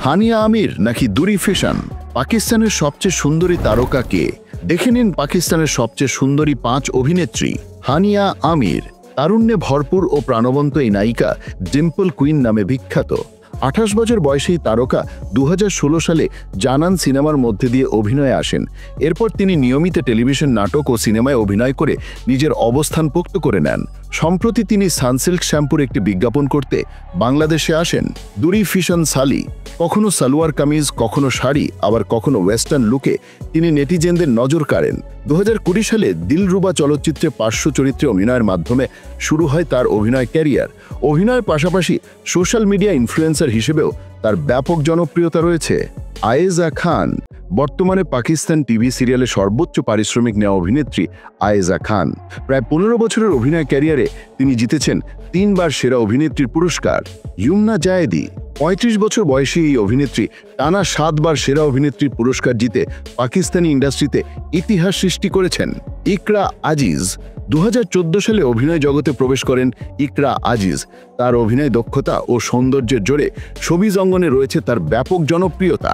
হানিয়া আমির নাকি দুরি ফিশান? পাকিস্তানের সবচেয়ে সুন্দরী তারকা কে? দেখে নিন পাকিস্তানের সবচেয়ে সুন্দরী 5 অভিনেত্রী। হানিয়া আমির তারুণ্যে ভরপুর ও প্রাণবন্ত এই নায়িকা ডিম্পল কুইন নামে বিখ্যাত। 28 বছর বয়সী তারকা 2016 সালে জানান সিনেমার মধ্যে দিয়ে অভিনয়ে আসেন। এরপর তিনি নিয়মিত টেলিভিশন নাটক ও সিনেমায় অভিনয় করে নিজের অবস্থান পোক্ত করে নেন। সম্প্রতি তিনি সানসিল্ক শ্যাম্পুর একটি বিজ্ঞাপন করতে বাংলাদেশে আসেন। দুরি ফিশান সালি কখনো সালোয়ার কামিজ, কখনো শাড়ি, আবার কখনো ওয়েস্টার্ন লুকে তিনি নেটিজেনদের নজর কাড়েন। 2020 সালে দিলরুবা চলচ্চিত্রে পার্শ্ব চরিত্রে অভিনয়ের মাধ্যমে শুরু হয় তার অভিনয় ক্যারিয়ার। অভিনয়ের পাশাপাশি সোশ্যাল মিডিয়া ইনফ্লুয়েন্সার হিসেবেও তার ব্যাপক জনপ্রিয়তা রয়েছে। আয়েজা খান বর্তমানে পাকিস্তান টিভি সিরিয়ালে সর্বোচ্চ পারিশ্রমিক নেওয়া অভিনেত্রী আয়েজা খান। প্রায় 15 বছরের অভিনয় ক্যারিয়ারে তিনি জিতেছেন 3 বার সেরা অভিনেত্রীর পুরস্কার। ইউমনা জায়েদি 35 বছর বয়সী এই অভিনেত্রী টানা 7 বার সেরা অভিনেত্রীর পুরস্কার জিতে পাকিস্তানি ইন্ডাস্ট্রিতে ইতিহাস সৃষ্টি করেছেন। ইকরা আজিজ 2014 সালে অভিনয় জগতে প্রবেশ করেন ইকরা আজিজ। তার অভিনয় দক্ষতা ও সৌন্দর্যের জোরে শোবিজ অঙ্গনে রয়েছে তার ব্যাপক জনপ্রিয়তা।